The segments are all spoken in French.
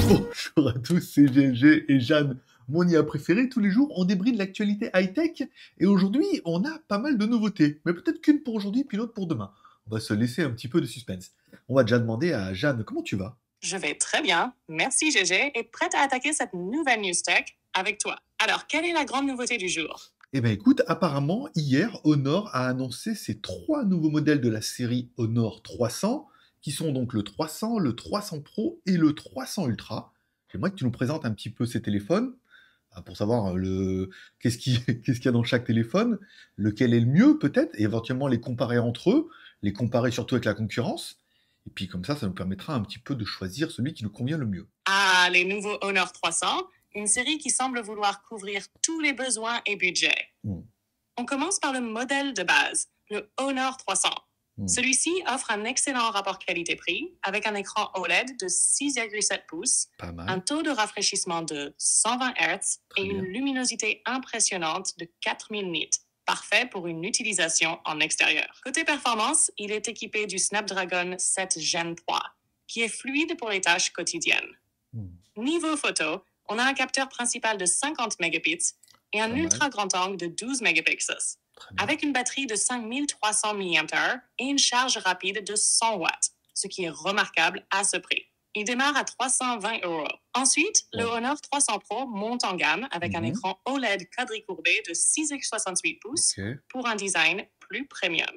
Bonjour à tous, c'est GLG et Jeanne, mon IA préféré. Tous les jours, on débride l'actualité high-tech et aujourd'hui, on a pas mal de nouveautés. Mais peut-être qu'une pour aujourd'hui, puis l'autre pour demain. On va se laisser un petit peu de suspense. On va déjà demander à Jeanne, comment tu vas? Je vais très bien, merci GG, et prête à attaquer cette nouvelle news tech avec toi. Alors, quelle est la grande nouveauté du jour? Eh bien écoute, apparemment, hier, Honor a annoncé ses trois nouveaux modèles de la série Honor 300, qui sont donc le 300, le 300 Pro et le 300 Ultra. J'aimerais que tu nous présentes un petit peu ces téléphones, pour savoir qu'est-ce qu'il y a dans chaque téléphone, lequel est le mieux peut-être, et éventuellement les comparer entre eux, les comparer surtout avec la concurrence. Et puis comme ça nous permettra un petit peu de choisir celui qui nous convient le mieux. Ah, les nouveaux Honor 300, une série qui semble vouloir couvrir tous les besoins et budgets. On commence par le modèle de base, le Honor 300. Celui-ci offre un excellent rapport qualité-prix avec un écran OLED de 6,7 pouces, Pas mal. un taux de rafraîchissement de 120 Hz et Très bien. une luminosité impressionnante de 4000 nits. Parfait pour une utilisation en extérieur. Côté performance, il est équipé du Snapdragon 7 Gen 3, qui est fluide pour les tâches quotidiennes. Niveau photo, on a un capteur principal de 50 mégapixels et un Pas mal. ultra grand angle de 12 mégapixels, Très bien. avec une batterie de 5300 mAh et une charge rapide de 100 watts, ce qui est remarquable à ce prix. Il démarre à 320 €. Ensuite, le Honor 300 Pro monte en gamme avec un écran OLED quadricourbé de 6,68 pouces Ok. pour un design plus premium.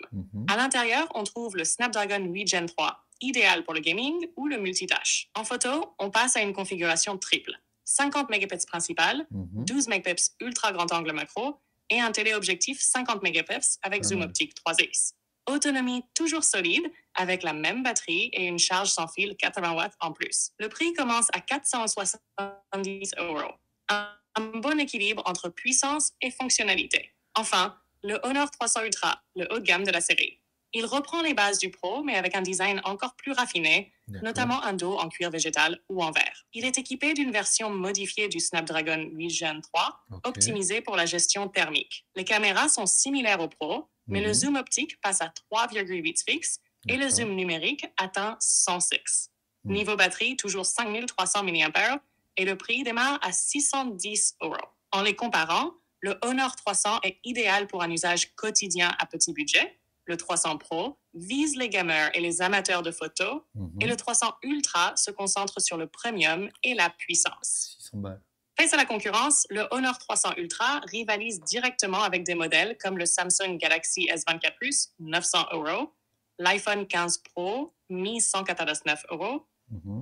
À l'intérieur, on trouve le Snapdragon 8 Gen 3, idéal pour le gaming ou le multitâche. En photo, on passe à une configuration triple. 50 mégapixels principal, 12 mégapixels ultra grand angle macro et un téléobjectif 50 mégapixels avec zoom optique 3x. Autonomie toujours solide avec la même batterie et une charge sans fil 80 watts en plus. Le prix commence à 470 €. Un bon équilibre entre puissance et fonctionnalité. Enfin, le Honor 300 Ultra, le haut de gamme de la série. Il reprend les bases du Pro, mais avec un design encore plus raffiné, notamment un dos en cuir végétal ou en verre. Il est équipé d'une version modifiée du Snapdragon 8 Gen 3, optimisée pour la gestion thermique. Les caméras sont similaires au Pro, mais le zoom optique passe à 3,8 fixe et le zoom numérique atteint 106. Niveau batterie, toujours 5300 mAh et le prix démarre à 610 €. En les comparant, le Honor 300 est idéal pour un usage quotidien à petit budget. Le 300 Pro vise les gamers et les amateurs de photos, et le 300 Ultra se concentre sur le premium et la puissance. 600 balles. Face à la concurrence, le Honor 300 Ultra rivalise directement avec des modèles comme le Samsung Galaxy S24 Plus, 900 €, l'iPhone 15 Pro, 1199 €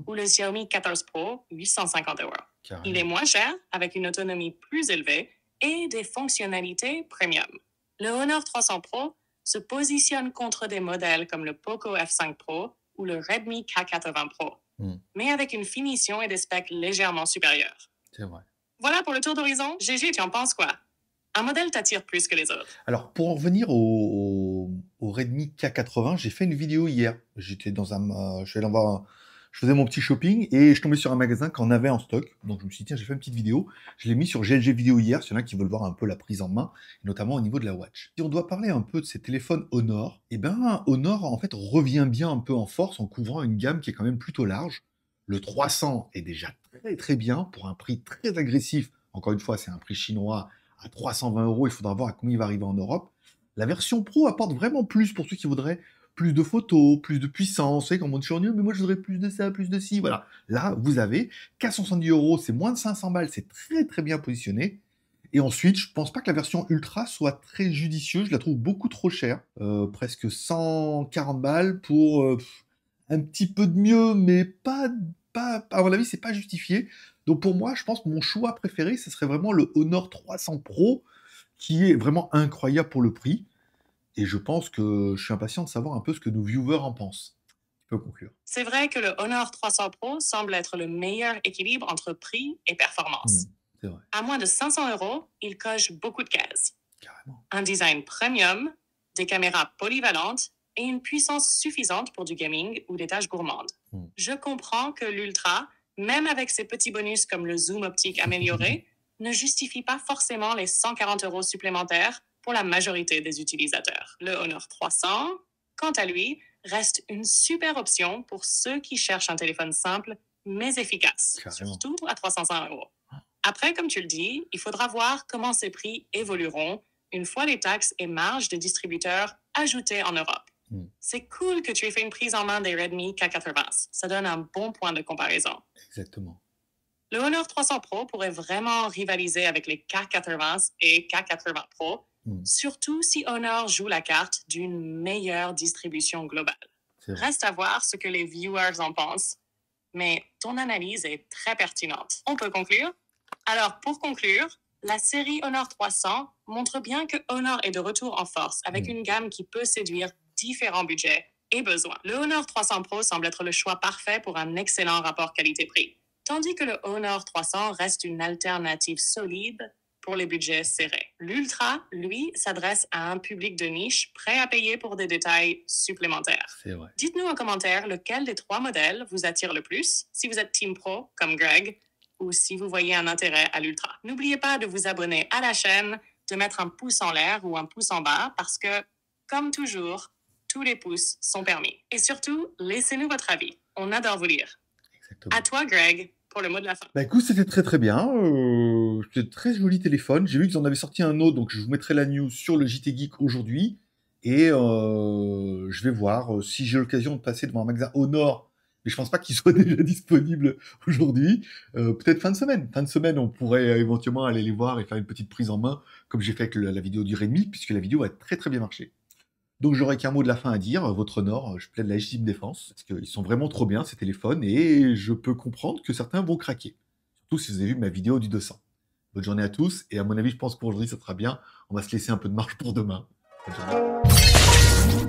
ou le Xiaomi 14 Pro, 850 €. Carrément. Il est moins cher, avec une autonomie plus élevée et des fonctionnalités premium. Le Honor 300 Pro se positionne contre des modèles comme le Poco F5 Pro ou le Redmi K80 Pro, mais avec une finition et des specs légèrement supérieurs. C'est vrai. Voilà pour le tour d'horizon. GG, tu en penses quoi? Un modèle t'attire plus que les autres? Alors, pour en revenir au Redmi K80, j'ai fait une vidéo hier. J'étais dans je suis allé voir je faisais mon petit shopping et je tombais sur un magasin qui en avait en stock. Donc je me suis dit: «Tiens, j'ai fait une petite vidéo». Je l'ai mis sur GLG vidéo hier, s'il y en a qui veulent voir un peu la prise en main, notamment au niveau de la watch. Si on doit parler un peu de ces téléphones Honor, eh ben, Honor, en fait, revient bien un peu en force en couvrant une gamme qui est quand même plutôt large. Le 300 est déjà très, très bien pour un prix très agressif. Encore une fois, c'est un prix chinois à 320 €. Il faudra voir à combien il va arriver en Europe. La version Pro apporte vraiment plus pour ceux qui voudraient plus de photos, plus de puissance. Vous savez, quand on dit: «Mais moi, je voudrais plus de ça, plus de ci», voilà. Là, vous avez 470 €, c'est moins de 500 balles, c'est très, très bien positionné. Et ensuite, je pense pas que la version Ultra soit très judicieuse, je la trouve beaucoup trop chère, presque 140 balles pour, un petit peu de mieux, mais pas à mon avis, c'est pas justifié. Donc pour moi, je pense que mon choix préféré, ce serait vraiment le Honor 300 Pro, qui est vraiment incroyable pour le prix. Et je pense que je suis impatient de savoir un peu ce que nos viewers en pensent. Tu peux conclure. C'est vrai que le Honor 300 Pro semble être le meilleur équilibre entre prix et performance. C'est vrai, À moins de 500 €, il coche beaucoup de cases. carrément. Un design premium, des caméras polyvalentes et une puissance suffisante pour du gaming ou des tâches gourmandes. Je comprends que l'Ultra, même avec ses petits bonus comme le zoom optique amélioré, ne justifie pas forcément les 140 € supplémentaires pour la majorité des utilisateurs. Le Honor 300, quant à lui, reste une super option pour ceux qui cherchent un téléphone simple mais efficace, Carrément. surtout à 305 €. Après, comme tu le dis, il faudra voir comment ces prix évolueront une fois les taxes et marges des distributeurs ajoutées en Europe. C'est cool que tu aies fait une prise en main des Redmi K80. Ça donne un bon point de comparaison. Exactement. Le Honor 300 Pro pourrait vraiment rivaliser avec les K80 et K80 Pro, surtout si Honor joue la carte d'une meilleure distribution globale. Reste à voir ce que les viewers en pensent, mais ton analyse est très pertinente. On peut conclure? Alors, pour conclure, la série Honor 300 montre bien que Honor est de retour en force avec une gamme qui peut séduire différents budgets et besoins. Le Honor 300 Pro semble être le choix parfait pour un excellent rapport qualité-prix, tandis que le Honor 300 reste une alternative solide pour les budgets serrés. L'Ultra, lui, s'adresse à un public de niche prêt à payer pour des détails supplémentaires. C'est vrai. Dites-nous en commentaire lequel des 3 modèles vous attire le plus, si vous êtes Team Pro, comme Greg, ou si vous voyez un intérêt à l'Ultra. N'oubliez pas de vous abonner à la chaîne, de mettre un pouce en l'air ou un pouce en bas, parce que, comme toujours, tous les pouces sont permis. Et surtout, laissez-nous votre avis. On adore vous lire. Exactement. À toi, Greg, pour le mot de la fin. Bah écoute, c'était très très bien. C'était très joli téléphone. J'ai vu qu'ils en avaient sorti un autre, donc je vous mettrai la news sur le JT Geek aujourd'hui. Et je vais voir si j'ai l'occasion de passer devant un magasin Honor. Mais je pense pas qu'il soit déjà disponible aujourd'hui. Peut-être fin de semaine. Fin de semaine, on pourrait éventuellement aller les voir et faire une petite prise en main, comme j'ai fait avec la vidéo du Redmi, puisque la vidéo a très très bien marché. Donc j'aurais qu'un mot de la fin à dire, votre Honor, je plaide la légitime défense, parce qu'ils sont vraiment trop bien ces téléphones, et je peux comprendre que certains vont craquer. Surtout si vous avez vu ma vidéo du 200. Bonne journée à tous, et à mon avis, je pense qu'aujourd'hui ça sera bien. On va se laisser un peu de marge pour demain. Bonne journée.